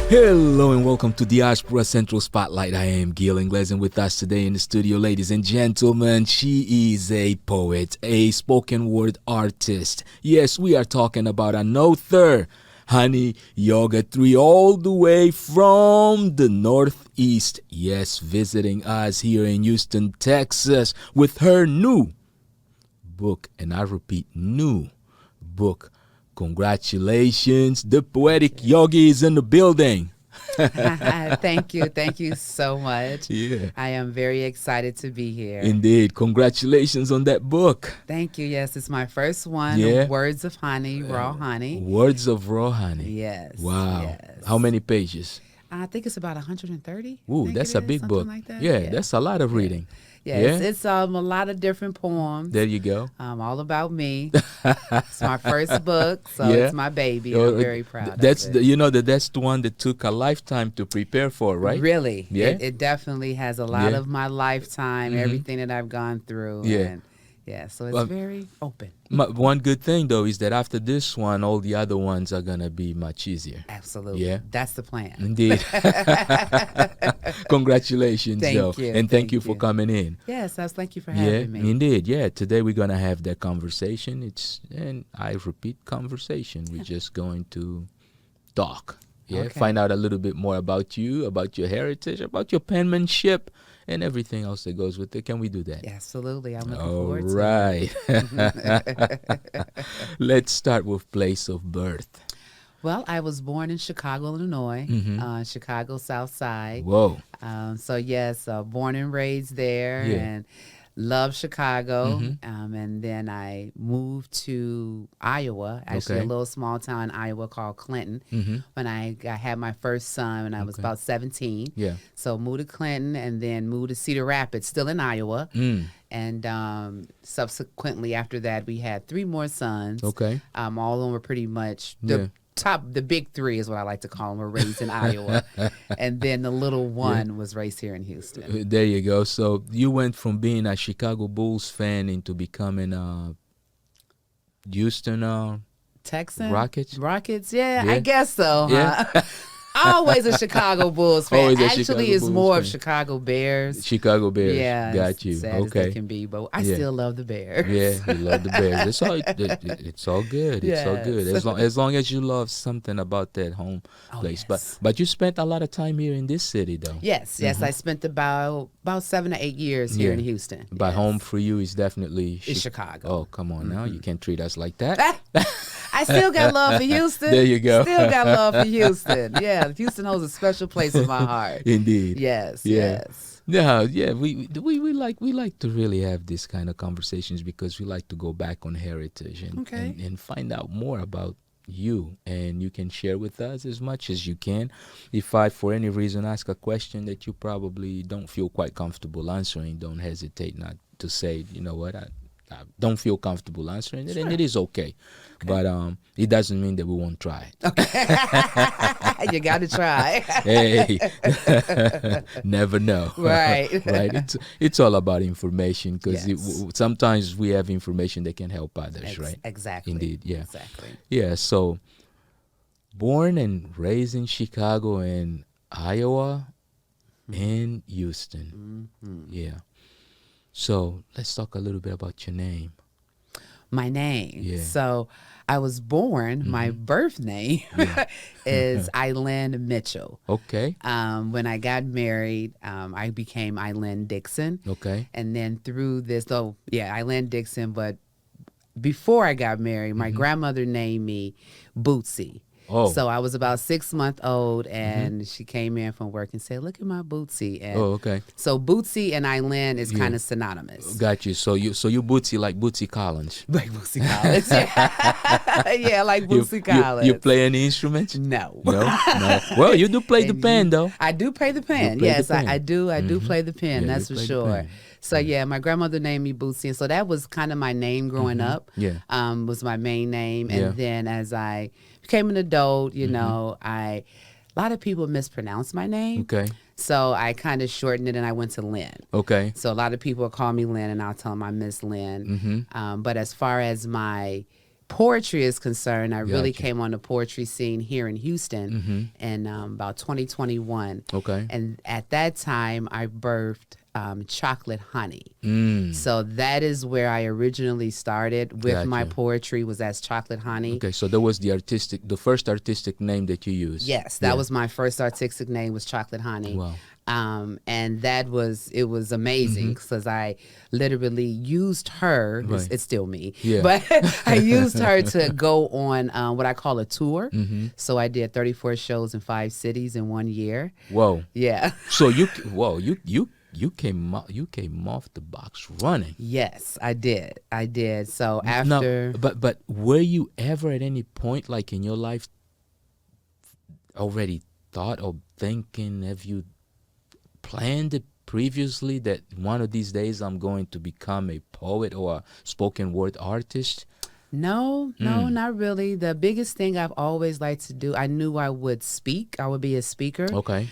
Hello and welcome to Diaspora Central Spotlight. I am GiL Ingles, and with us today in the studio, ladies and gentlemen, she is a poet, a spoken word artist. Yes, we are talking about another honey Yogatry all the way from the Northeast. Yes, visiting us here in Houston, Texas with her new book, and I repeat, new book. Congratulations, the Poetic Yogi is in the building. Thank you so much. Yeah. I am very excited to be here. Indeed. Congratulations on that book. Thank you. Yes, it's my first one. Yeah. Words of Honey, Raw Honey. Words of Raw Honey. Yes. Wow. Yes. How many pages? I think it's about 130. Ooh, that's a big book. Like that. Yeah, that's a lot of reading. Yes, it's a lot of different poems. There you go. All about me. It's my first book, so it's my baby. I'm very proud of it. That's the one that took a lifetime to prepare for, right? Really? Yeah. It definitely has a lot of my lifetime, everything that I've gone through. Yeah. And so it's very open. One good thing, though, is that after this one, all the other ones are going to be much easier. Absolutely. Yeah. That's the plan. Indeed. Congratulations, though. Thank you. And thank you for coming in. Yes, thank you for having me. Indeed. Yeah, today we're going to have that conversation. And I repeat, conversation. We're just going to talk. Yeah, Okay. Find out a little bit more about you, about your heritage, about your penmanship, and everything else that goes with it. Can we do that? Absolutely. I'm looking All forward to right. Let's start with place of birth. Well, I was born in Chicago, Illinois, Chicago South Side. Whoa. So, yes, born and raised there and love Chicago. And then I moved to Iowa, actually a little small town in Iowa called Clinton, when I had my first son when I was about 17. Yeah. So moved to Clinton and then moved to Cedar Rapids, still in Iowa. And subsequently after that, we had 3 more sons. Okay. All of them were pretty much the big 3 is what I like to call them, were raised in Iowa. And then the little one was raised here in Houston. There you go. So you went from being a Chicago Bulls fan into becoming a Houston Texan? Rockets? Yeah, I guess so. Yeah. Huh? Always a Chicago Bulls fan. Always a Actually, Chicago it's Bulls more fan. of Chicago Bears. Chicago Bears. Yeah, Got you. sad as they can be, but I still love the Bears. Yeah, you love the Bears. It's all good. It's all good. As long as you love something about that home place. Yes. But you spent a lot of time here in this city, though. Yes. I spent about 7 to 8 years here in Houston. But home for you is definitely Chicago. Oh, come on now. You can't treat us like that. I still got love for Houston. There you go. Still got love for Houston. Yeah, Houston holds a special place in my heart. Indeed. Yes. Yeah. We like to really have this kind of conversations because we like to go back on heritage and find out more about you, and you can share with us as much as you can. If I, for any reason, ask a question that you probably don't feel quite comfortable answering, don't hesitate not to say, you know what, I don't feel comfortable answering it, and it is okay. But it doesn't mean that we won't try. Okay. You got to try. Hey, never know. Right. Right. It's all about information because sometimes we have information that can help others, right? Exactly. Indeed, yeah. Exactly. Yeah, so born and raised in Chicago and Iowa and Houston. Yeah. So let's talk a little bit about your name. My name. Yeah. So I was born, my birth name is Eileen Mitchell. Okay. When I got married, I became Eileen Dixon. Okay. And then through this, Eileen Dixon, but before I got married, my grandmother named me Bootsy. Oh. So I was about 6 months old, and she came in from work and said, "Look at my Bootsy." And okay. so Bootsy and Eileen is kind of synonymous. Got you. So you Bootsy like Bootsy Collins. Like Bootsy Collins. Yeah, like Bootsy Collins. You play any instruments? No. No. Well, you do play the pen, though. I do play the pen. Yes, I do. I do play the pen. Yeah, that's you for play the sure. pen. So my grandmother named me Bootsy, and so that was kind of my name growing up. Yeah. Was my main name, Yeah. and then as I became an adult, a lot of people mispronounce my name. Okay. So I kind of shortened it, and I went to Lynn. Okay. So a lot of people call me Lynn, and I'll tell them I'm Miss Lynn. But as far as my poetry is concerned, I really came on the poetry scene here in Houston in about 2021. Okay. And at that time, I birthed Chocolate Honey. So that is where I originally started with my poetry, was as Chocolate Honey. Okay, so that was the first artistic name that you used. Yes, that was my first artistic name, was Chocolate Honey. Wow. And it was amazing because I literally used her. Right. It's still me, Yeah. but I used her to go on what I call a tour. So I did 34 shows in 5 cities in 1 year. Whoa. Yeah. So you came off the box running. Yes, I did. So after, but were you ever at any point, like in your life, already thought or thinking? Have you planned it previously that one of these days I'm going to become a poet or a spoken word artist? No, not really. The biggest thing I've always liked to do, I knew I would speak. I would be a speaker. Okay.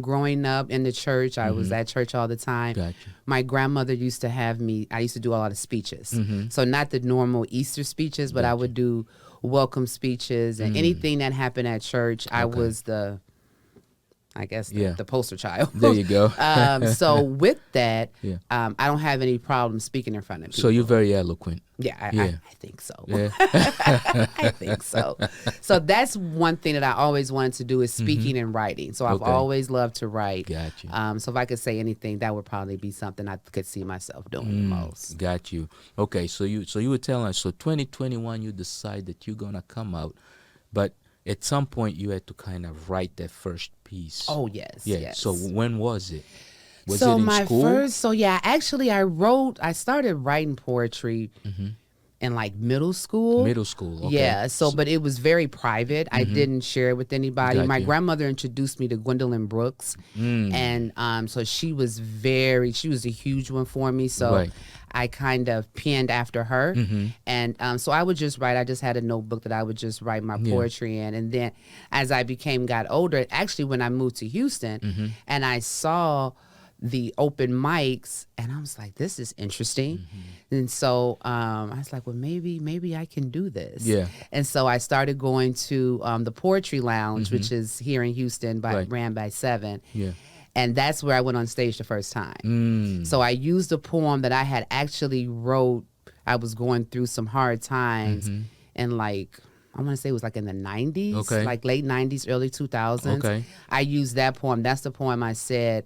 Growing up in the church, I was at church all the time. Gotcha. My grandmother used to have me, I used to do a lot of speeches. So not the normal Easter speeches, but I would do welcome speeches and anything that happened at church. I was the poster child. There you go. So with that, I don't have any problem speaking in front of people. So you're very eloquent. Yeah, I think so. Yeah. I think so. So that's one thing that I always wanted to do, is speaking and writing. So I've always loved to write. Got you. So if I could say anything, that would probably be something I could see myself doing the most. Got you. Okay, so you were telling us, so 2021 you decide that you're gonna come out, but at some point you had to kind of write that first piece. Oh yes. Yeah. Yes. So when was it? Was so it in my school? first, actually I started writing poetry in like middle school. Middle school, okay. Yeah, but it was very private. I didn't share it with anybody. Got My you. grandmother introduced me to Gwendolyn Brooks. And so she was a huge one for me. So Right. I kind of penned after her. And so I would just write. I just had a notebook that I would just write my poetry in. And then as I got older, actually when I moved to Houston and I saw the open mics, and I was like, this is interesting. And so I was like, well, maybe I can do this. Yeah. And so I started going to the Poetry Lounge, which is here in Houston, ran by 7. Yeah. And that's where I went on stage the first time. So I used a poem that I had actually wrote. I was going through some hard times, and like, I want to say it was like in the 90s, Okay. like late 90s, early 2000s. Okay. I used that poem. That's the poem I said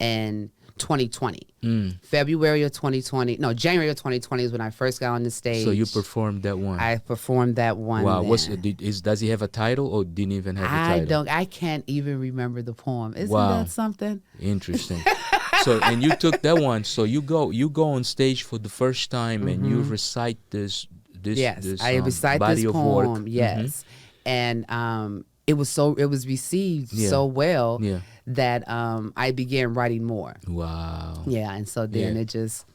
in 2020. January of 2020 is when I first got on the stage. So you performed that one. I performed that one. Wow. then. Does he have a title or didn't even have a title? I can't even remember the poem. Isn't Wow. that something? Interesting. So, and you took that one. So you go on stage for the first time and you recite this I recite body this of poem. work. Yes. And it was received so well that I began writing more. Wow. Yeah, and so then it just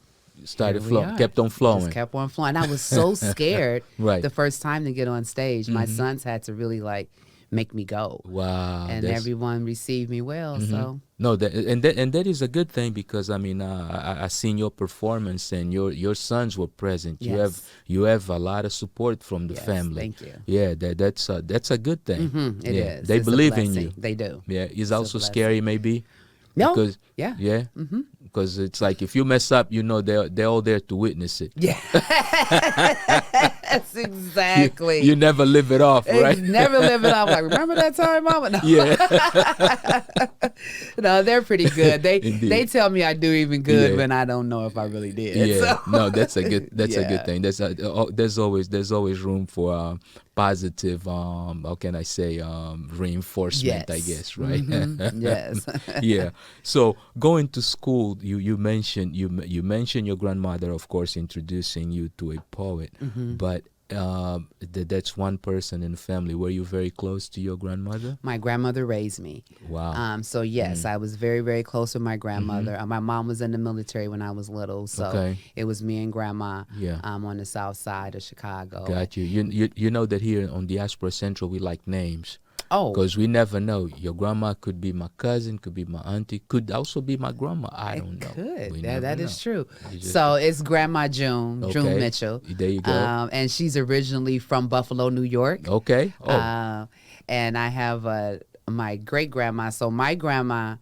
started flowing, kept on flowing. Just kept on flowing. I was so scared Right. the first time to get on stage. My sons had to really like make me go. Wow. And everyone received me well. So no, that is a good thing, because I mean I seen your performance and your sons were present. Yes. You have a lot of support from the family. Thank you. Yeah, that's a good thing. It is. They It's a believe in blessing. you. They do. Yeah, it's a also blessing. scary maybe. No. Because, Yeah. Because it's like if you mess up, they're all there to witness it. Yeah. That's exactly. You never live it off, right? Never live it off. Like, remember that time, Mama? No. Yeah. No, they're pretty good. Indeed. They tell me I do even good when I don't know if I really did. Yeah. So. No, that's a good thing. There's always room for positive how can I say reinforcement, Yes. I guess, right? Yes. Yeah. So going to school, you mentioned your grandmother, of course, introducing you to a poet, but that's one person in the family. Were you very close to your grandmother? My grandmother raised me. Wow. So yes, I was very, very close with my grandmother. My mom was in the military when I was little, so it was me and grandma. Yeah. On the south side of Chicago. Got you. You know that here on Diaspora Central we like names. Oh. Because we never know. Your grandma could be my cousin, could be my auntie, could also be my grandma. I don't know. Could. That is true. Just, so it's Grandma June, okay. June Mitchell. There you go. And she's originally from Buffalo, New York. Okay. Oh. And I have my great grandma. So my grandma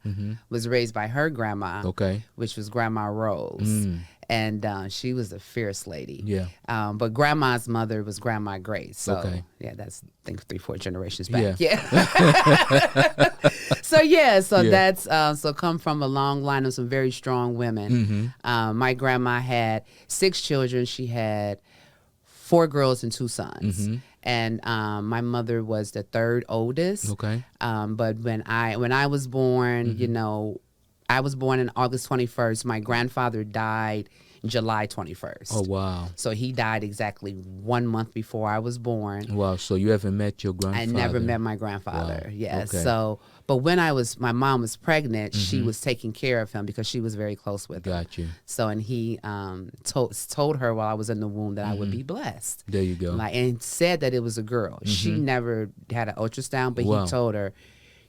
was raised by her grandma, okay, which was Grandma Rose. And she was a fierce lady. Yeah. But grandma's mother was Grandma Grace. So okay. yeah, that's I think 3-4 generations back. Yeah. So that's so come from a long line of some very strong women. My grandma had 6 children. She had 4 girls and 2 sons. And my mother was the 3rd oldest. Okay. But when I was born, you know, I was born on August 21st. My grandfather died July 21st. Oh, wow. So he died exactly 1 month before I was born. Wow. So you haven't met your grandfather? I never met my grandfather. Wow. Yes. Okay. So, but when my mom was pregnant, she was taking care of him because she was very close with him. Got you. So, and he told her while I was in the womb that I would be blessed. There you go. And said that it was a girl. She never had an ultrasound, but he told her,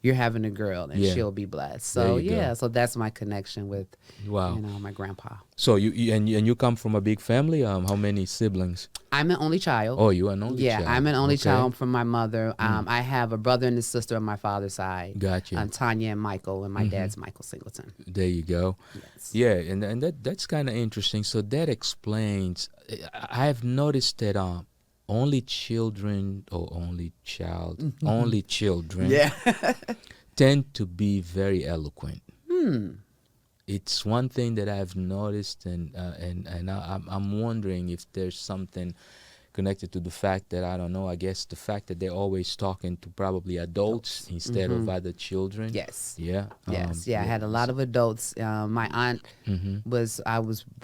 "You're having a girl, and she'll be blessed." So so that's my connection with, you know, my grandpa. So you come from a big family. How many siblings? I'm an only child. Oh, you're an only child. Yeah, I'm an only child from my mother. I have a brother and a sister on my father's side. Gotcha. Tanya and Michael, and my dad's Michael Singleton. There you go. Yes. Yeah, and that's kind of interesting. So that explains. I have noticed that only children tend to be very eloquent. It's one thing that I've noticed, and I'm wondering if there's something connected to the fact that, I don't know, I guess the fact that they're always talking to probably adults instead of other children. Yes. Yeah. I had a lot of adults. My aunt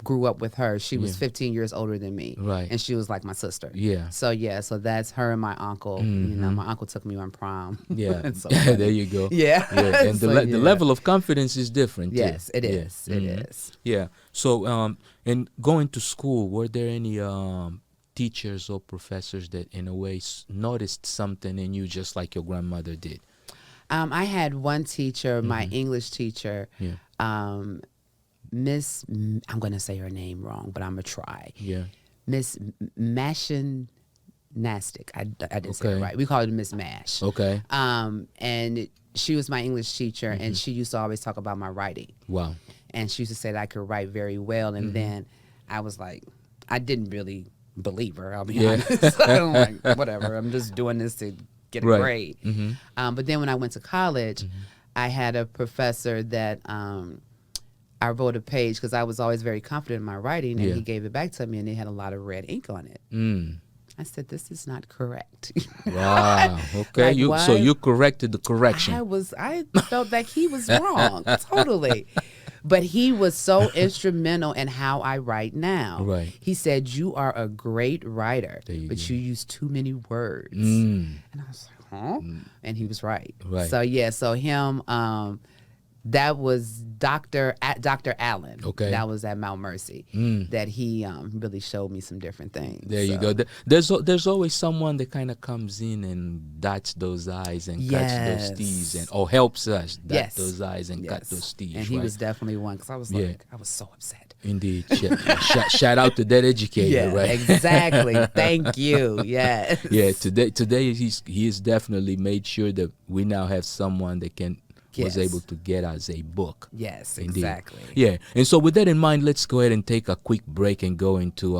grew up with her. She was 15 years older than me. Right. And she was like my sister. Yeah. So that's her and my uncle. You know, my uncle took me on prom. Yeah. So there you go. Yeah. And the level of confidence is different too. Yes, it is. It is. Yeah. So and going to school, were there any teachers or professors that in a way noticed something in you just like your grandmother did? I had one teacher, my English teacher, Miss, I'm going to say her name wrong, but I'm going to try. Yeah. Miss Mashin Nastic. I didn't say it right. We called her Miss Mash. Okay. And she was my English teacher, and she used to always talk about my writing. Wow. And she used to say that I could write very well. And then I was like, I didn't really believe her, I'll be honest. I'm like, whatever, I'm just doing this to get a grade. But then when I went to college, I had a professor that I wrote a page because I was always very confident in my writing, and he gave it back to me, and it had a lot of red ink on it. I said, "This is not correct." Wow. Okay. Like, so you corrected the correction. I felt like he was wrong, totally. But he was so instrumental in how I write now. Right. He said, "You are a great writer, but you use too many words." And I was like, "Huh?" And he was right. Right. So him, that was Dr. Allen. Okay. That was at Mount Mercy. That he really showed me some different things. There you go. There's always someone that kind of comes in and dots those I's and cuts those T's, or helps us dot those I's and cut those T's. And he was definitely one, because I was like, I was so upset. Indeed. Shout out to that educator, right? Exactly. Thank you. Yes. Yeah. Today he has definitely made sure that we now have someone that was able to get us a book. Yes, Indeed. exactly. Yeah, and so with that in mind, let's go ahead and take a quick break and go into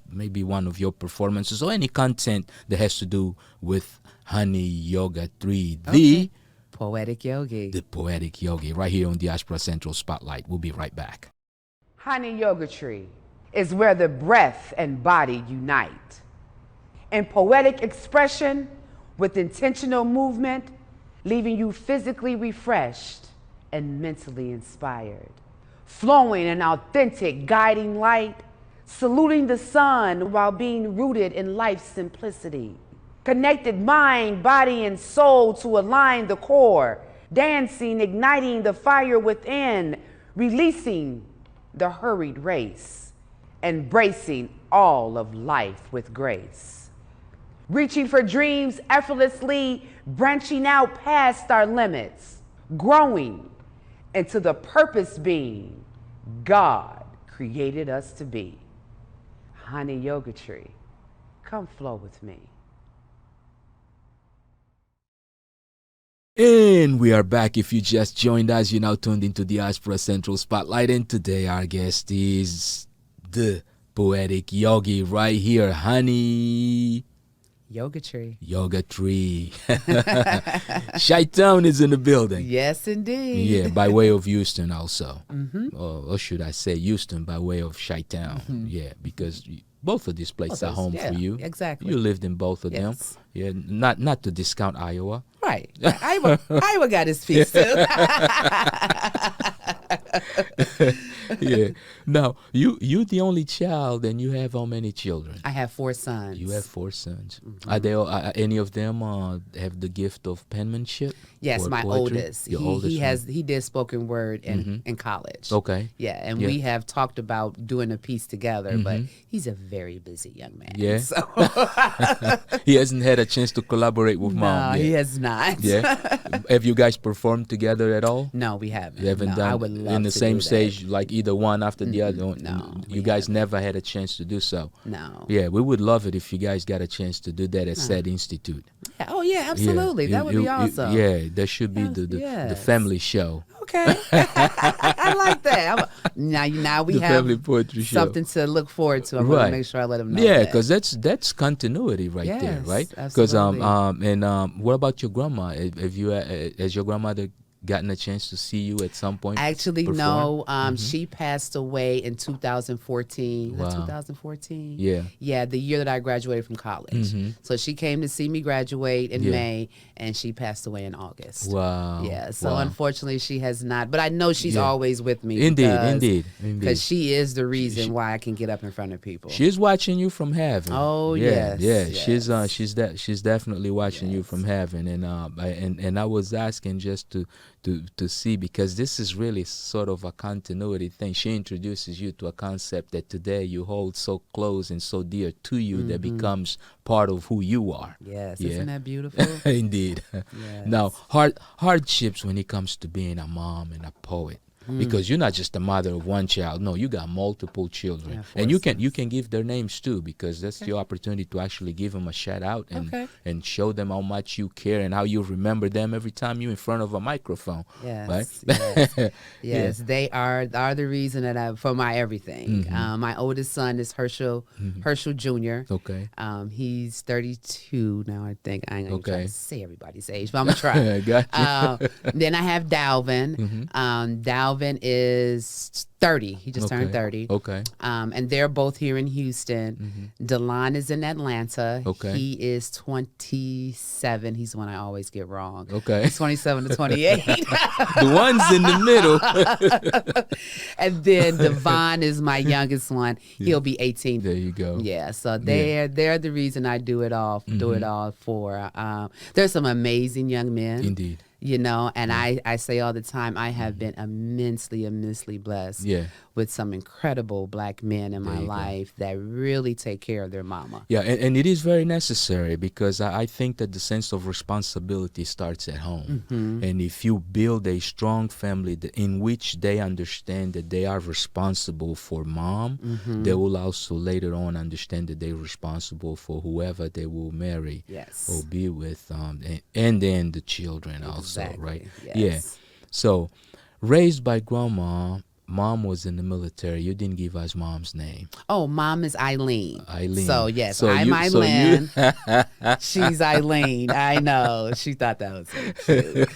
maybe one of your performances or any content that has to do with Honey Yogatry, the Poetic Yogi. The Poetic Yogi, right here on Diaspora Central Spotlight. We'll be right back. Honey Yogatry is where the breath and body unite. In poetic expression with intentional movement, leaving you physically refreshed and mentally inspired. Flowing in authentic guiding light, saluting the sun while being rooted in life's simplicity. Connected mind, body, and soul to align the core, dancing, igniting the fire within, releasing the hurried race, embracing all of life with grace. reaching for dreams effortlessly, branching out past our limits, growing into the purpose being God created us to be. Honey Yogatry, come flow with me. And we are back. If you just joined us, you're now tuned into Diaspora Central Spotlight. And today our guest is the Poetic Yogi right here, Honey Yogatry. Yogatry. Chi-Town is in the building. Yes, indeed. Yeah, by way of Houston also. Or should I say Houston by way of Chi-Town. Yeah, because both of these places are home for you. Exactly. You lived in both of them. Yeah, not to discount Iowa. Right. Iowa got his piece too. Yeah. Now, you the only child, and you have how many children? I have 4 sons. You have 4 sons. Are they any of them have the gift of penmanship? Yes, my poetry? oldest. Your oldest He did spoken word in college. Okay. Yeah, and we have talked about doing a piece together, but he's a very busy young man. Yeah. So He hasn't had a chance to collaborate with mom no, yet. he has not. Yeah. Have you guys performed together at all? No, we haven't. You haven't No, done I would love in the to same do that. stage, like either one after the other. No, You guys never had a chance to do so. No. Yeah, we would love it if you guys got a chance to do that at said institute. Yeah. Oh yeah, absolutely. Yeah, that would be awesome. Yeah, there should be the Yes. family show. Okay. I like that. Now we The have family poetry show. something to look forward to. I'm going to make sure I let them know. Yeah, that. because that's continuity right there, Yes, right? Because absolutely. what about your grandma? Have you has your grandmother gotten a chance to see you at some point? Actually, perform? no. She passed away in 2014. Wow. 2014? Yeah. Yeah, the year that I graduated from college. So she came to see me graduate in May, and she passed away in August. Wow. Yeah, so Wow. unfortunately she has not. But I know she's Yeah. always with me. Indeed. Because she is the reason why I can get up in front of people. She's watching you from heaven. Oh, yeah, yes, yeah. yes. She's definitely watching you from heaven, and I was asking just to see, because this is really sort of a continuity thing. She introduces you to a concept that today you hold so close and so dear to you that becomes part of who you are. Yes, Yeah. isn't that beautiful? Indeed. Yes. Now, hardships when it comes to being a mom and a poet. Because you're not just the mother of one child. No, you got multiple children, Yeah, and you can give their names too, because that's your opportunity to actually give them a shout out and show them how much you care and how you remember them every time you're in front of a microphone. Yes, right? yes. They are the reason that for my everything. My oldest son is Herschel Jr. Okay. He's 32 now. I think I ain't gonna try Okay. to say everybody's age, but I'm gonna try. Gotcha. Then I have Dalvin. Dalvin is 30. He just turned 30. Okay. And they're both here in Houston. Delon is in Atlanta. Okay. He is 27. He's the one I always get wrong. Okay. He's 27 to 28. The ones in the middle. And then Devon is my youngest one. He'll be 18. There you go. Yeah, so they're the reason I do it all for. There's some amazing young men. Indeed. You know, and I say all the time, I have been immensely blessed with some incredible black men in my life that really take care of their mama. Yeah, and it is very necessary, because I think that the sense of responsibility starts at home. And if you build a strong family in which they understand that they are responsible for mom, they will also later on understand that they're responsible for whoever they will marry or be with, and then the children also, right? Yes. Yeah. So, raised by grandma, mom was in the military. You didn't give us mom's name. Oh, mom is Eileen. Eileen. So, yes, So I'm you- Eileen. She's Eileen. I know. She thought that was so cute.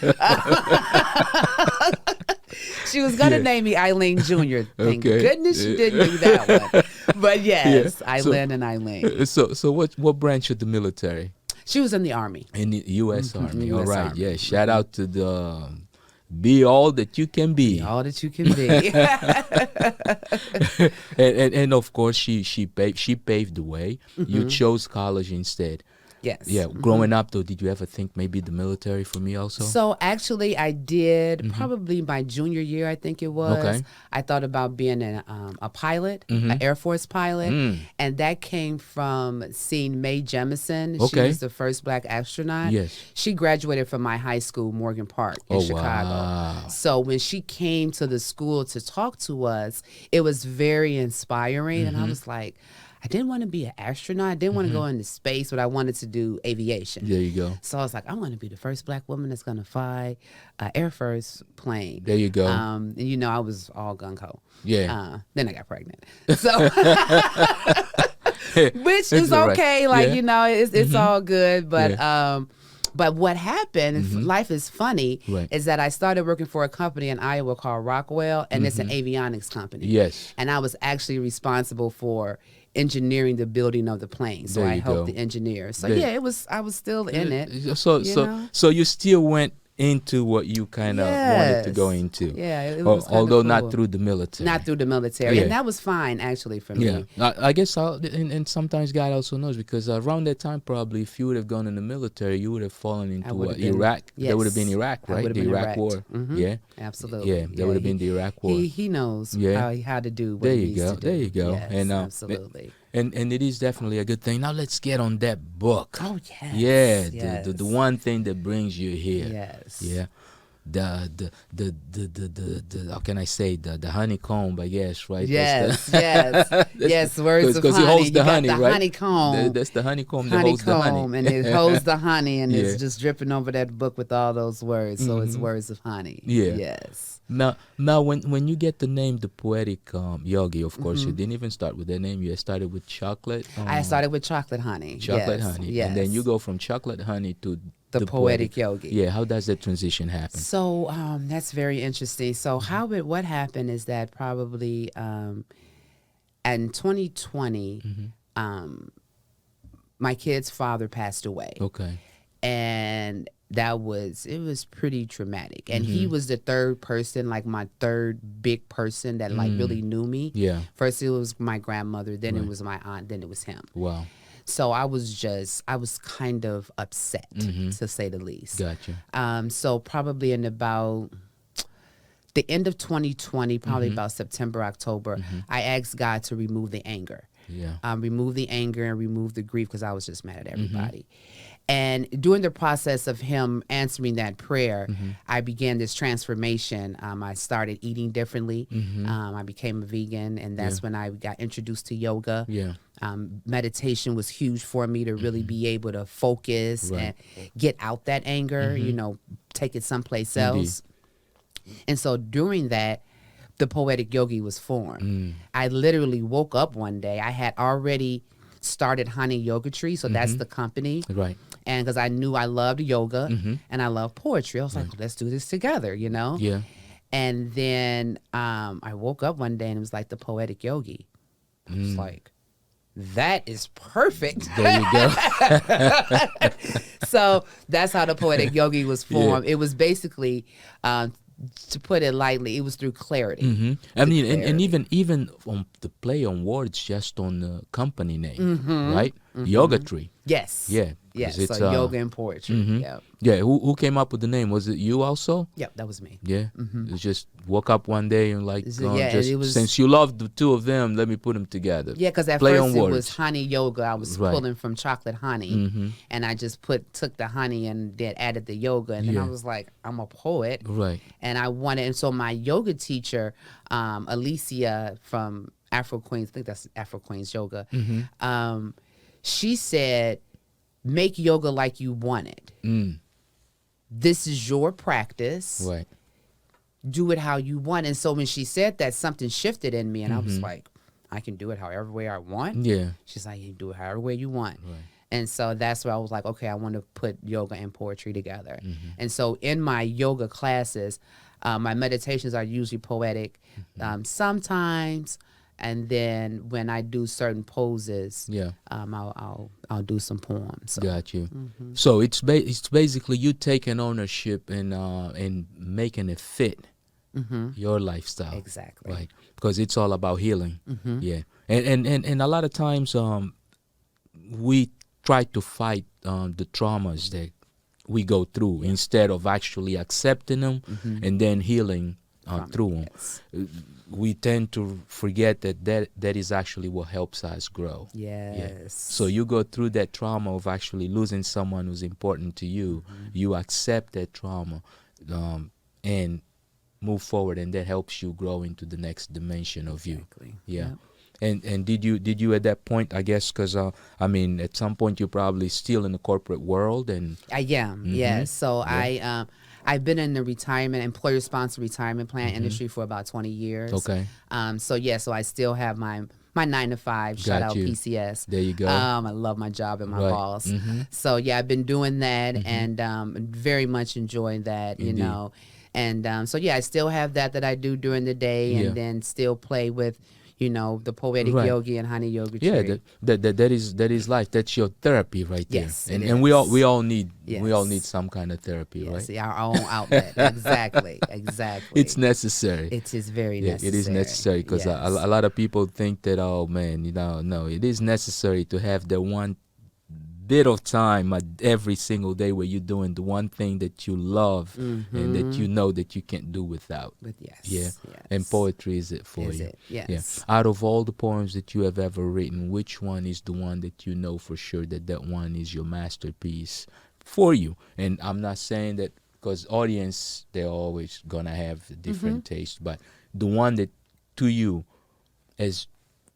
She was going to name me Eileen Jr. Thank goodness she didn't do that one. But yes, Eileen and Eileen. So what branch of the military? She was in the Army. In the U.S. Army. US All right. Army. Yeah. Shout out to the be all that you can be. All that you can be. and of course she paved the way. You chose college instead. Yes. Yeah. Growing up, though, did you ever think maybe the military for me also? So actually, I did probably my junior year, I think it was. Okay. I thought about being a pilot, an Air Force pilot, and that came from seeing Mae Jemison. She Okay. was the first Black astronaut. Yes. She graduated from my high school, Morgan Park, in Chicago. Wow. So when she came to the school to talk to us, it was very inspiring, and I was like, I didn't want to be an astronaut. I didn't want to go into space, but I wanted to do aviation. There you go. So I was like, I want to be the first Black woman that's going to fly an Air Force plane. There you go. And you know, I was all gung-ho. Yeah. Then I got pregnant. So, which is all right. okay. Like, Yeah. you know, it's all good. But, Yeah. but what happened, life is funny, Right. is that I started working for a company in Iowa called Rockwell, and it's an avionics company. Yes. And I was actually responsible for engineering the building of the plane. So There I you helped go. the engineer. So There- yeah, I was still in it. So you still went into what you kind of wanted to go Yes. into. Yeah, it was kinda although cool. not through the military. Not through the military. Yeah. And that was fine actually for me. Yeah, I guess, and sometimes God also knows, because around that time, probably if you would have gone in the military, you would have fallen into would've been- Iraq. That would have been yes. Iraq, I right? would've The been Iraq Iraq. War. Mhm. Yeah, Absolutely. yeah, that would have been the Iraq War. He knows Yeah. how to do what There he you needs go. to do. There you go. Yes, And absolutely. And it is definitely a good thing. Now let's get on that book. Oh, yes. Yeah, Yes. the one thing that brings you here. Yes. Yeah. The how can I say, the honeycomb, I guess, right? Yes, yes, words of because honey. it holds You the got honey, the right? honeycomb. That's the honeycomb that holds the honey. And it holds the honey, and Yeah. it's just dripping over that book with all those words. So it's words of honey. Yeah. Yes. Now, when you get the name, the Poetic Yogi, of course, you didn't even start with that name. You started with chocolate. I started with chocolate honey. Chocolate Yes, honey, yes. and then you go from chocolate honey to the Poetic Yogi. Yeah, how does that transition happen? So that's very interesting. So what happened is that probably in 2020, my kid's father passed away. Okay. And it was pretty traumatic. And he was the third person, like my third big person that like really knew me. Yeah. First it was my grandmother, then it was my aunt, then it was him. Wow. So I was kind of upset, to say the least. Gotcha. So probably in about the end of 2020, probably about September, October, I asked God to remove the anger. Yeah. Remove the anger and remove the grief, because I was just mad at everybody. And during the process of him answering that prayer, I began this transformation. I started eating differently. I became a vegan, and that's when I got introduced to yoga. Yeah. Meditation was huge for me to really be able to focus and get out that anger, you know, take it someplace else. And so during that, the Poetic Yogi was formed. I literally woke up one day. I had already started Honey Yogatry, so that's the company. Right. And because I knew I loved yoga and I love poetry, I was like, let's do this together, you know? Yeah. And then I woke up one day and it was like the Poetic Yogi. I was like, that is perfect. There you go. So that's how the Poetic Yogi was formed. It was basically, to put it lightly, it was through clarity. I mean, and even on the play on words, just on the company name, right? Yogatry. Yes. Yeah. Yes. 'cause So yoga and poetry. Yeah. Yeah. Who came up with the name? Was it you also? Yep, that was me. Yeah. You just woke up one day and like, it was, since you love the two of them, let me put them together. Yeah, because at Play first on it words. was honey yoga. I was pulling from chocolate honey, and I just took the honey and then added the yoga, and then I was like, I'm a poet, Right. and I wanted. And so my yoga teacher, Alicia from Afro Queens, I think that's Afro Queens Yoga. She said, make yoga like you want it. This is your practice. Right. Do it how you want. And so when she said that, something shifted in me, and I was like, I can do it however way I want. Yeah. She's like, you do it however way you want. Right. And so that's where I was like, okay, I want to put yoga and poetry together. And so in my yoga classes, my meditations are usually poetic, sometimes. And then when I do certain poses, I'll do some poems. So. Got you. So it's basically you taking ownership and making it fit your lifestyle. Exactly. Right. Because it's all about healing. Yeah. And a lot of times we try to fight the traumas that we go through instead of actually accepting them and then healing through them. Yes. We tend to forget that is actually what helps us grow. Yes. Yeah. So you go through that trauma of actually losing someone who's important to you. You accept that trauma and move forward, and that helps you grow into the next dimension of you. Yeah. Yep. And did you at that point, I guess, because I mean, at some point you're probably still in the corporate world, and I am. Yes. So I've been in the employer-sponsored retirement plan industry for about 20 years. Okay. So I still have my 9 to 5. Shout out PCS. There you go. I love my job and my boss. So yeah, I've been doing that and very much enjoying that. Indeed. You know, and so yeah, I still have that I do during the day, and then still play with, you know, the Poetic Yogi and Honey Yogatry. Yeah, that is life. That's your therapy right there. Yes, and we all need some kind of therapy, right? Yes, our own outlet. Exactly. It's necessary. It is very necessary. It is necessary because a lot of people think that, oh man, you know, no, it is necessary to have the one bit of time every single day where you're doing the one thing that you love and that you know that you can't do without. Yes. And poetry is it for you. Yes. Yeah. Out of all the poems that you have ever written, which one is the one that you know for sure that one is your masterpiece for you? And I'm not saying that because audience, they're always gonna have a different taste, but the one that to you as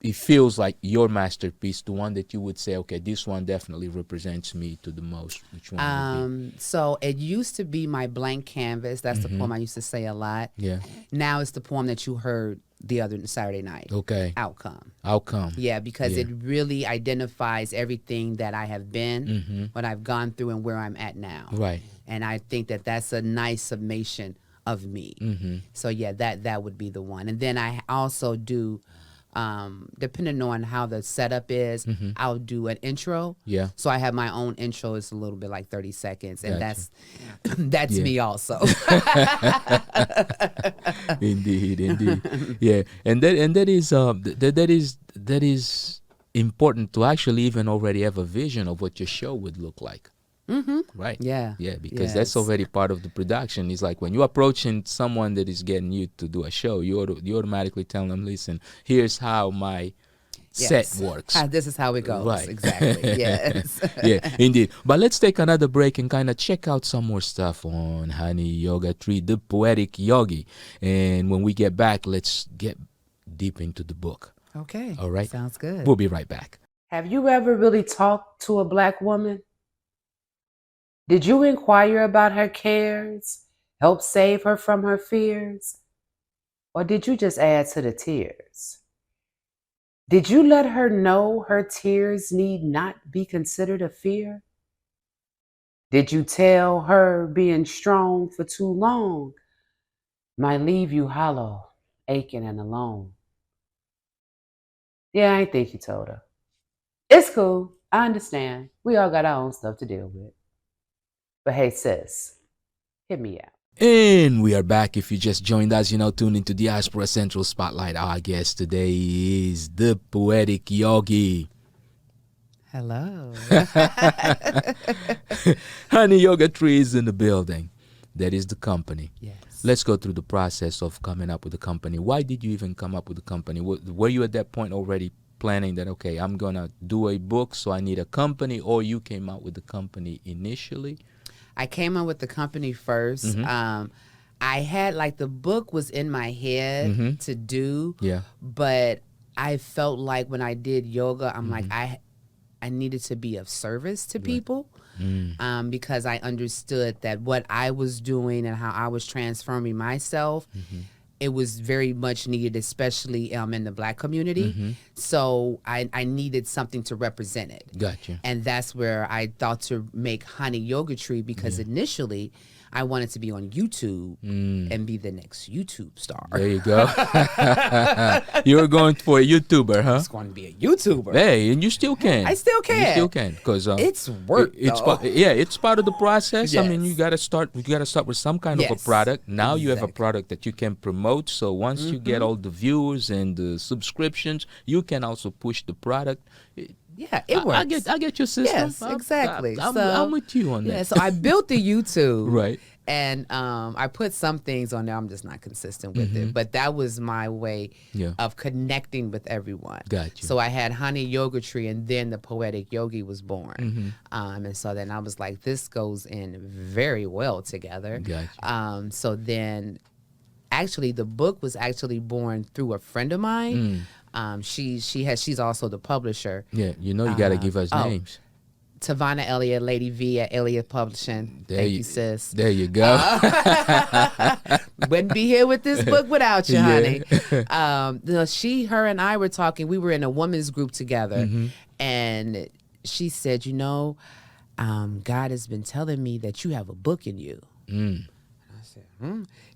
it feels like your masterpiece, the one that you would say, okay, this one definitely represents me to the most. Which one would be? So it used to be my blank canvas. That's the poem I used to say a lot. Yeah. Now it's the poem that you heard the other Saturday night. Okay. Outcome. Yeah, because it really identifies everything that I have been, what I've gone through, and where I'm at now. Right. And I think that that's a nice summation of me. So yeah, that would be the one. And then I also do, depending on how the setup is, I'll do an intro. Yeah. So I have my own intro. It's a little bit like 30 seconds, and that's me also. Indeed. Yeah, and that is important to actually even already have a vision of what your show would look like. Right. Yeah. Because that's already part of the production. It's like when you're approaching someone that is getting you to do a show, you automatically tell them, listen, here's how my set works. This is how it goes. Right. Exactly. Yes. Yeah, indeed. But let's take another break and kind of check out some more stuff on Honey Yogatry, the Poetic Yogi. And when we get back, let's get deep into the book. Okay. All right. Sounds good. We'll be right back. Have you ever really talked to a Black woman? Did you inquire about her cares, help save her from her fears? Or did you just add to the tears? Did you let her know her tears need not be considered a fear? Did you tell her being strong for too long might leave you hollow, aching and alone? Yeah, I ain't think you told her. It's cool. I understand. We all got our own stuff to deal with. But hey, sis, hit me out. And we are back. If you just joined us, you know, tune into Diaspora Central Spotlight. Our guest today is the Poetic Yogi. Hello. Honey Yogatry is in the building. That is the company. Yes. Let's go through the process of coming up with the company. Why did you even come up with the company? Were you at that point already planning that, okay, I'm going to do a book, so I need a company, or you came out with the company initially? I came up with the company first. I had, like, the book was in my head to do, but I felt like when I did yoga, I'm like, I needed to be of service to people because I understood that what I was doing and how I was transforming myself, it was very much needed, especially in the Black community. So I needed something to represent it. Gotcha. And that's where I thought to make Honey Yogatry, because initially I wanted to be on YouTube and be the next YouTube star. There you go. You were going for a YouTuber, huh? I was going to be a YouTuber. Hey, and you still can. I still can. You still can, because it's work. It's part of the process. Yes. I mean, you gotta start with some kind of a product. Now you have a product that you can promote. So once you get all the views and the subscriptions, you can also push the product. Yeah, it works. I get your system. Yes, exactly. I'm with you on that. Yeah, so I built the YouTube. Right. And I put some things on there. I'm just not consistent with it. But that was my way of connecting with everyone. Gotcha. So I had Honey Yogatry, and then the Poetic Yogi was born. And so then I was like, this goes in very well together. Gotcha. So then actually the book was actually born through a friend of mine. She's also the publisher. Yeah, you got to give us names. Tavana Elliott, Lady V at Elliott Publishing. Thank you, sis. There you go. Wouldn't be here with this book without you, honey. Her and I were talking. We were in a women's group together, and she said, God has been telling me that you have a book in you. And I said,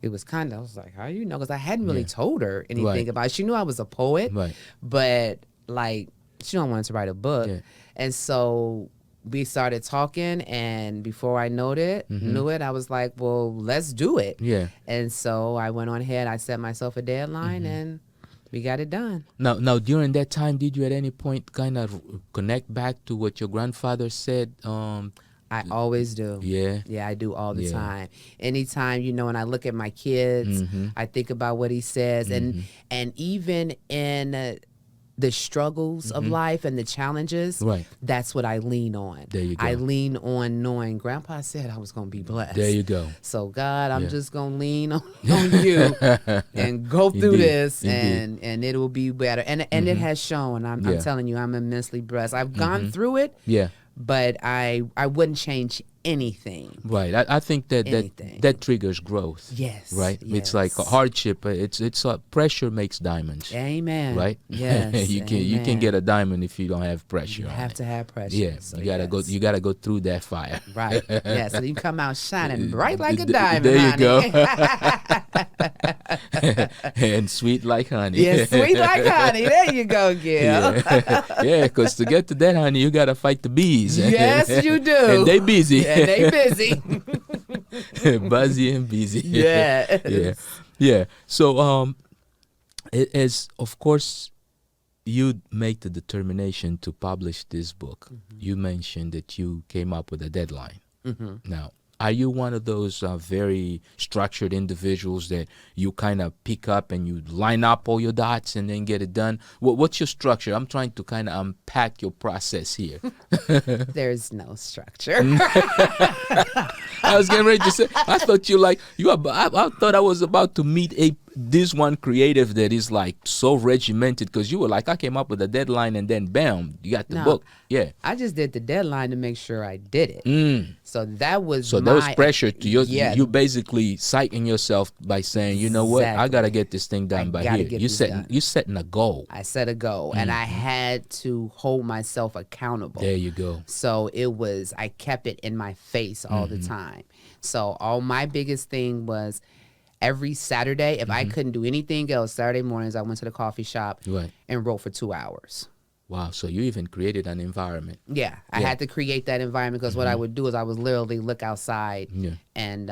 It was I was like, how you know? Because I hadn't really told her anything about it. She knew I was a poet, but like, she don't want to write a book. Yeah. And so we started talking, and before I knew it, I was like, well, let's do it. Yeah. And so I went on ahead, I set myself a deadline, and we got it done. Now, during that time, did you at any point kind of connect back to what your grandfather said? I always do. Yeah. Yeah, I do all the time. Anytime, when I look at my kids, I think about what he says. And even in the struggles of life and the challenges, that's what I lean on. There you go. I lean on knowing Grandpa said I was going to be blessed. There you go. So God, I'm just going to lean on you and go through this, and it will be better. And it has shown. I'm telling you, I'm immensely blessed. I've gone through it. Yeah. But I wouldn't change anything. Right. I think that triggers growth. Yes. Right. Yes. It's like a hardship. It's pressure makes diamonds. Amen. Right. Yes. you can get a diamond if you don't have pressure. You have to have pressure. Yeah. So you gotta go. You gotta go through that fire. Right. Yeah. So you come out shining bright like a diamond. There you go. And sweet like honey. Yeah, sweet like honey. There you go, Gil. Yeah, because to get to that honey, you gotta fight the bees. Yes, you do. And they busy. And they busy. Buzzy and busy. Yeah. Yeah. So it is, of course, you make the determination to publish this book. You mentioned that you came up with a deadline. Now, are you one of those very structured individuals that you kind of pick up and you line up all your dots and then get it done? What's your structure? I'm trying to kind of unpack your process here. There's no structure. I was getting ready to say, I thought I thought I was about to meet this one creative that is like so regimented, because you were like, I came up with a deadline and then bam, you got the book. Yeah. I just did the deadline to make sure I did it. So that was there was pressure to you. Yeah. You basically psyching yourself by saying, you know what, I got to get this thing done by here. You setting a goal. I set a goal, and I had to hold myself accountable. There you go. So I kept it in my face all the time. So my biggest thing was, every Saturday, if I couldn't do anything else, Saturday mornings, I went to the coffee shop and wrote for 2 hours. Wow. So you even created an environment. Yeah. I had to create that environment, because what I would do is I would literally look outside and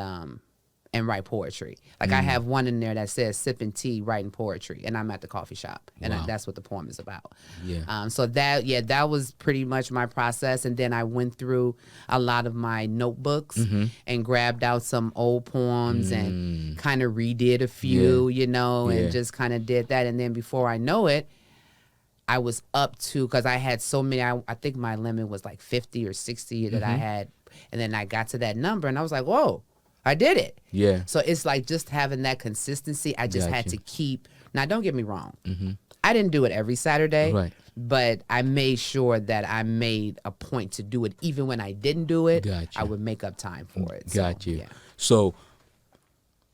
write poetry. Like I have one in there that says sipping tea, writing poetry, and I'm at the coffee shop, and that's what the poem is about. Yeah. So that was pretty much my process. And then I went through a lot of my notebooks and grabbed out some old poems and kind of redid a few, and just kind of did that. And then before I know it, I was up to, because I had so many, I think my limit was like 50 or 60 that I had. And then I got to that number and I was like, whoa, I did it. Yeah. So it's like just having that consistency. I just had to keep. Now, don't get me wrong. I didn't do it every Saturday, but I made sure that I made a point to do it. Even when I didn't do it, I would make up time for it. Got you. Yeah. So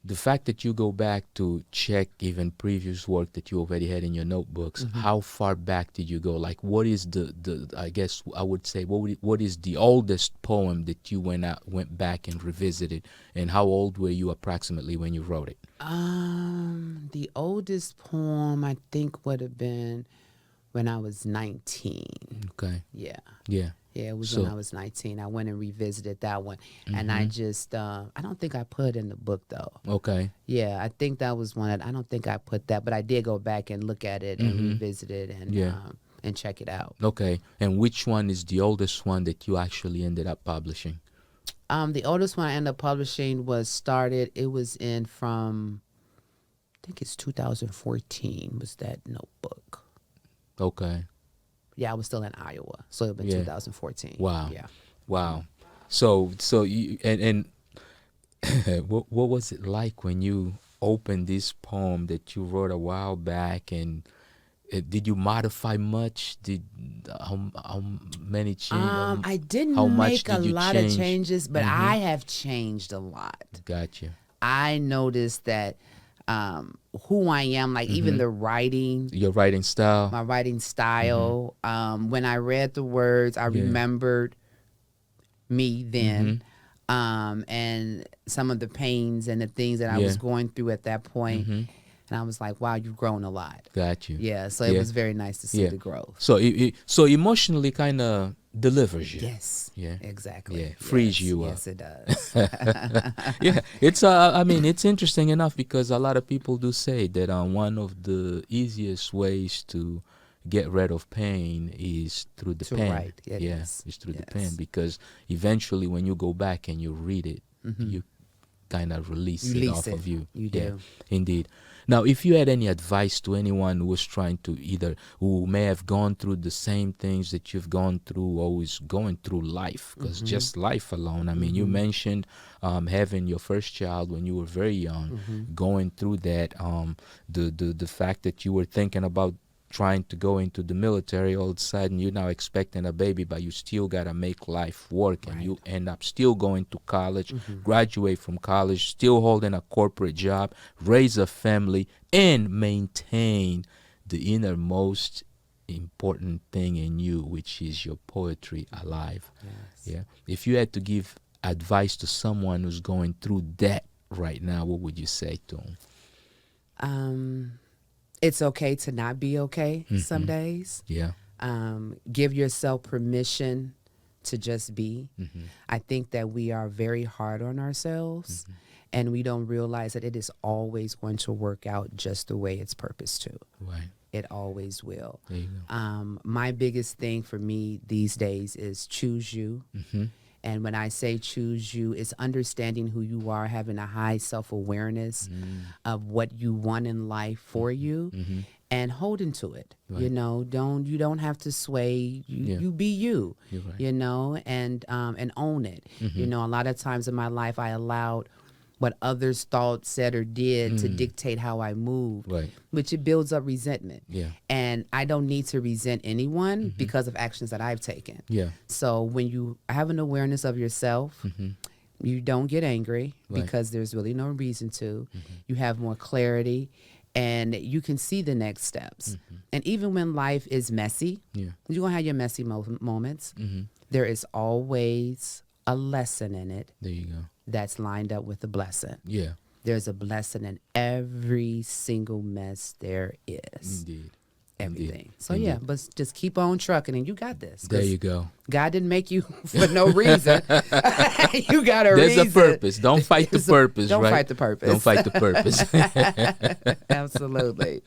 the fact that you go back to check even previous work that you already had in your notebooks, how far back did you go? Like, what is the I guess I would say, what is the oldest poem that you went back and revisited, and how old were you approximately when you wrote it? The oldest poem I think would have been when I was 19. Okay. Yeah. Yeah. Yeah, it was when I was 19. I went and revisited that one. And I just, I don't think I put it in the book, though. Okay. Yeah, I think that was one. I don't think I put that, but I did go back and look at it and revisit it. And and check it out. Okay. And which one is the oldest one that you actually ended up publishing? The oldest one I ended up publishing it was in from, I think it's 2014 was that notebook. Okay. Yeah, I was still in Iowa, so it was 2014. Wow. Yeah. Wow. So you and what was it like when you opened this poem that you wrote a while back, and did you modify much? How many changes? I didn't how much make a did you lot change? of changes, but I have changed a lot. Gotcha. I noticed that who I am, like even the writing, Your writing style. my writing style. When I read the words, I remembered me then, and some of the pains and the things that I was going through at that point. And I was like, wow, you've grown a lot. Got you. Yeah, so it was very nice to see the growth. So so emotionally kind of delivers you. Yes. Yeah. Exactly. Yeah. Frees you up. Yes, it does. Yeah. It's I mean, it's interesting enough because a lot of people do say that one of the easiest ways to get rid of pain is through the pen. Write. It's through the pen, because eventually when you go back and you read it, you kind of release it off of you. You do. Indeed. Now, if you had any advice to anyone who was trying to who may have gone through the same things that you've gone through, or is going through life, because just life alone, I mean, you mentioned having your first child when you were very young, going through that, the fact that you were thinking about trying to go into the military, all of a sudden you're now expecting a baby, but you still got to make life work, and you end up still going to college, graduate from college, still holding a corporate job, raise a family, and maintain the innermost important thing in you, which is your poetry alive. Yeah. If you had to give advice to someone who's going through that right now, what would you say to them? It's okay to not be okay some days. Yeah. Give yourself permission to just be. I think that we are very hard on ourselves, and we don't realize that it is always going to work out just the way it's purposed to. Right. It always will. There you go. My biggest thing for me these days is choose you. And when I say choose you, it's understanding who you are, having a high self-awareness of what you want in life for you, and holding to it. Right. You know, you don't have to sway. You be you. You're right. You know, and own it. You know, a lot of times in my life, I allowed what others thought, said, or did to dictate how I moved, Right. which it builds up resentment. Yeah. And I don't need to resent anyone because of actions that I've taken. Yeah. So when you have an awareness of yourself, you don't get angry Right. because there's really no reason to. You have more clarity, and you can see the next steps. And even when life is messy, you're going to have your messy moments. There is always a lesson in it. There you go. That's lined up with a blessing. Yeah. There's a blessing in every single mess there is. Indeed. Everything. Indeed. So Indeed. yeah, but just keep on trucking, and you got this. There you go. God didn't make you for no reason. You got a There's reason. a purpose. Don't fight the purpose, Don't right? fight the purpose. Don't fight the purpose. Absolutely.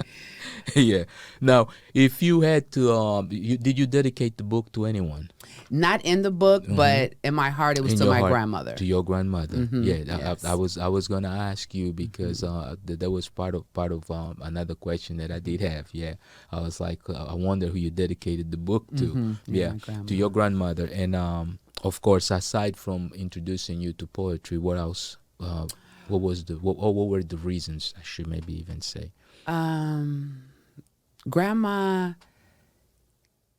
Yeah. Now, if you had to, did you dedicate the book to anyone? Not in the book, but in my heart, it was In to your my heart, grandmother. To your grandmother. Yeah. Yes. I was gonna ask you because that was part of another question that I did have. Yeah. I was like, I wonder who you dedicated the book to. Yeah. To your grandmother. And of course, aside from introducing you to poetry, what else? What were the reasons? I should maybe even say. Grandma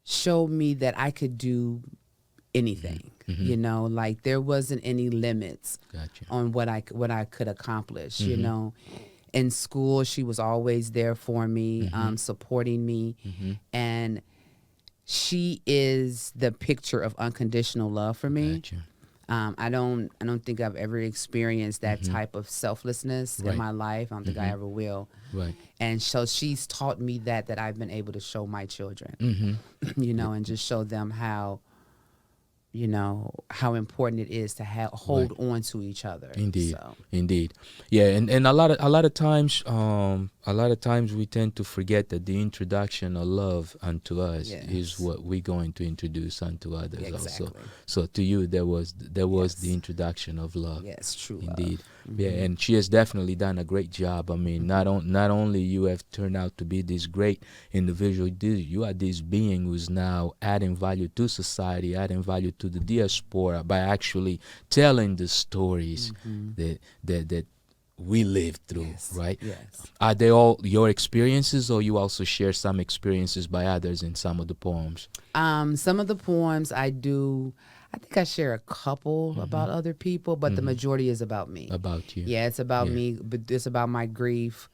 showed me that I could do anything. You know, like there wasn't any limits Gotcha. on what I could accomplish. You know, in school she was always there for me, supporting me, and she is the picture of unconditional love for me. Gotcha. I don't think I've ever experienced that type of selflessness in my life. I don't think I ever will. Right. And so she's taught me that I've been able to show my children, you know, and just show them how you know, how important it is to hold on to each other. Indeed, So. indeed, yeah, and a lot of times, we tend to forget that the introduction of love unto us is what we're going to introduce unto others also. So to you, there was the introduction of love. Yes, true. Indeed, love. yeah, and she has definitely done a great job. I mean, not only you have turned out to be this great individual, you are this being who's now adding value to society, adding value to the diaspora by actually telling the stories that we lived through, right? Yes. Are they all your experiences, or you also share some experiences by others in some of the poems? Some of the poems I do, I think I share a couple about other people, but the majority is about me. About you. Yeah, it's about me, but it's about my grief,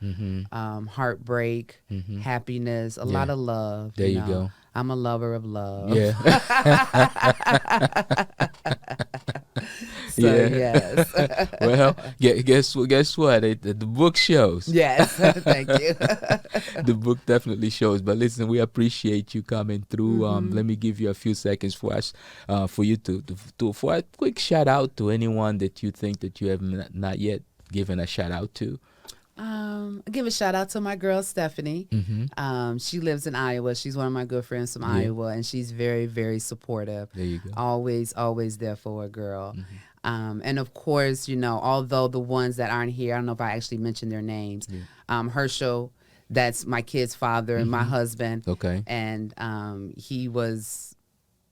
heartbreak, happiness, a lot of love. There you know. go. I'm a lover of love. Yeah. So, yes. Well, guess what? The book shows. Yes. Thank you. The book definitely shows. But listen, we appreciate you coming through. Let me give you a few seconds for us, for you to for a quick shout out to anyone that you think that you have not yet given a shout out to. I give a shout out to my girl Stephanie. She lives in Iowa. She's one of my good friends from Iowa, and she's very, very supportive. There you go. Always there for a girl. And of course, you know, although the ones that aren't here, I don't know if I actually mentioned their names. Herschel, that's my kid's father, and my husband. Okay. And he was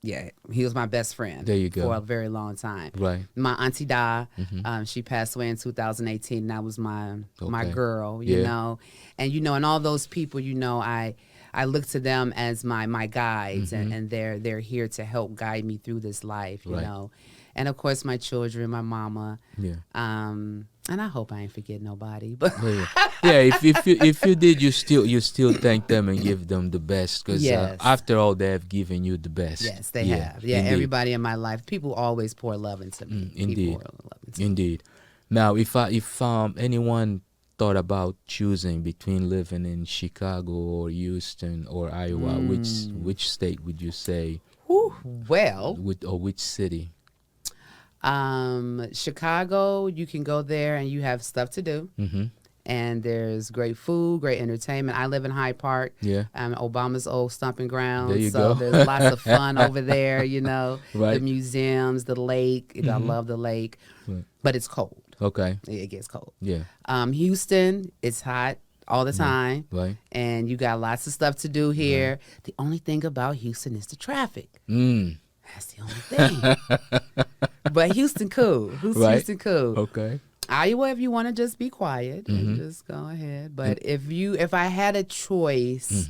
my best friend. There you go. For a very long time. Right. My auntie Da, she passed away in 2018. And that was my girl, you know. And, you know, and all those people, you know, I look to them as my guides, and they're here to help guide me through this life, you know. And of course, my children, my mama. Yeah. And I hope I ain't forget nobody. But if you did, you still thank them and give them the best, because after all, they have given you the best. Yes, they have. Yeah, indeed. Everybody in my life, people always pour love into me. Indeed. Now, if anyone thought about choosing between living in Chicago or Houston or Iowa, which state would you say? Well, which city? Chicago, you can go there and you have stuff to do. And there's great food, great entertainment. I live in Hyde Park. Yeah. Obama's old stomping ground. There you go. There's lots of fun over there, you know. Right. The museums, the lake. I love the lake. Right. But it's cold. Okay. It gets cold. Yeah. Houston, it's hot all the time. Right. And you got lots of stuff to do here. Right. The only thing about Houston is the traffic. That's the only thing. But Houston cool. Houston cool. Okay. Iowa, if you want to just be quiet, and just go ahead. But if I had a choice,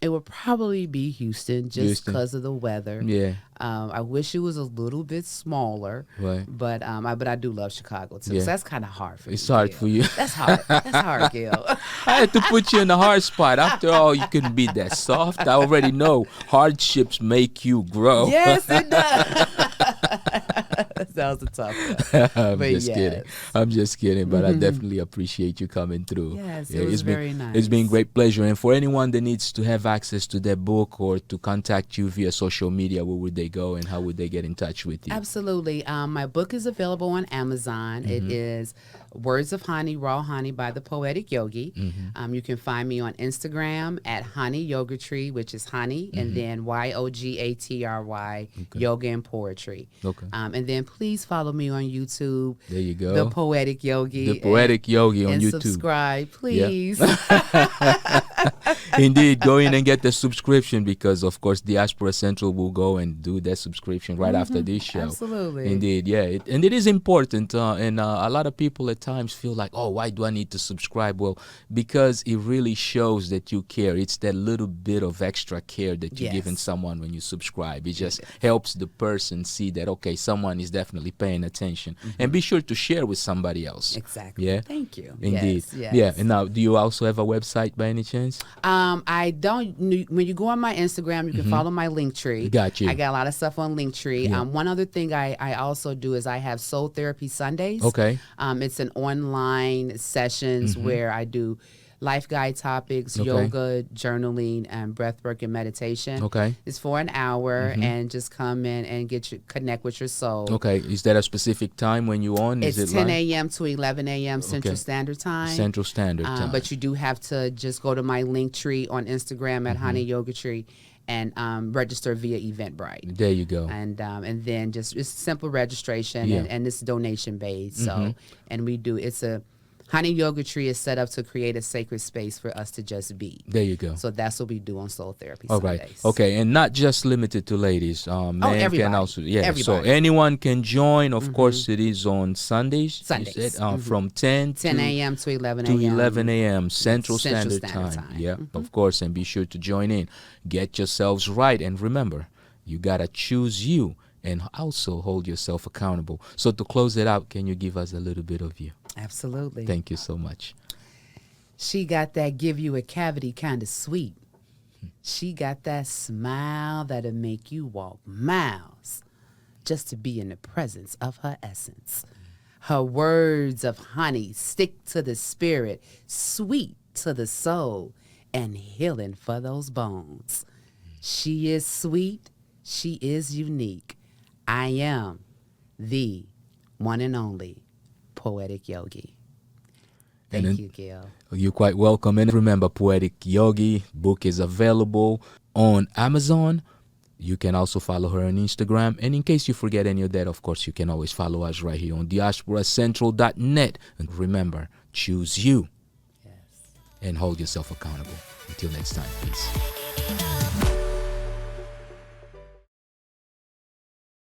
it would probably be Houston, just because of the weather. Yeah. I wish it was a little bit smaller. Right. But I do love Chicago too. Yeah. So that's kind of hard for me. It's hard Gil. for you. That's hard. That's hard, Gil. I had to put you in the hard spot. After all, you couldn't be that soft. I already know hardships make you grow. Yes, it does. That was a tough one. I'm just kidding. But I definitely appreciate you coming through. Yes, it was very nice. It's been a great pleasure. And for anyone that needs to have access to that book or to contact you via social media, where would they go and how would they get in touch with you? Absolutely. My book is available on Amazon. It is Words of Honey, Raw Honey by the Poetic Yogi. You can find me on Instagram at Honey Yogatry, which is honey, and then YOGATRY, Yoga and Poetry. Okay. And then please follow me on YouTube. There you go. The Poetic Yogi. The Poetic Yogi on YouTube. And subscribe, please. Yep. Indeed, go in and get the subscription, because of course Diaspora Central will go and do that subscription right after this show. Absolutely. Indeed, yeah. And it is important, and a lot of people at times feel like, oh, why do I need to subscribe? Well, because it really shows that you care. It's that little bit of extra care that you're giving someone when you subscribe. It just helps the person see that, okay, someone is definitely paying attention. And be sure to share with somebody else. Exactly. Yeah. Thank you. Indeed. Yes. Yeah. And now, do you also have a website by any chance? I don't. When you go on my Instagram, you can follow my Linktree. Got you. I got a lot of stuff on Linktree. Yeah. One other thing I also do is I have Soul Therapy Sundays. Okay. It's an online sessions where I do life guide topics, yoga, journaling, and breathwork and meditation. Okay. It's for an hour, and just come in and connect with your soul. Okay. Is there a specific time when you're on? It's Is it 10 a.m. to 11 a.m. Central Standard Time. Central Standard Time. But you do have to just go to my link tree on Instagram at Honey Yogatry and register via Eventbrite. There you go. And then just it's simple registration and it's donation based. So and it's a Honey Yogatry is set up to create a sacred space for us to just be. There you go. So that's what we do on Soul Therapy All Sundays. right. Okay, and not just limited to ladies. Men everybody. can also, Everybody. So anyone can join. Of course, it is on Sundays. Sundays. From 10 a.m. to 11 a.m. To 11 a.m. Central Standard Time. Yeah, of course, and be sure to join in. Get yourselves right, and remember, you gotta choose you, and also hold yourself accountable. So to close it out, can you give us a little bit of you? Absolutely. Thank you so much. She got that give you a cavity kind of sweet. She got that smile that'll make you walk miles just to be in the presence of her essence. Her words of honey stick to the spirit, sweet to the soul, and healing for those bones. She is sweet. She is unique. I am the one and only Poetic Yogi. Thank you, GiL. You're quite welcome. And remember, Poetic Yogi book is available on Amazon. You can also follow her on Instagram. And in case you forget any of that, of course, you can always follow us right here on diasporacentral.net. And remember, choose you. Yes. And hold yourself accountable. Until next time, peace.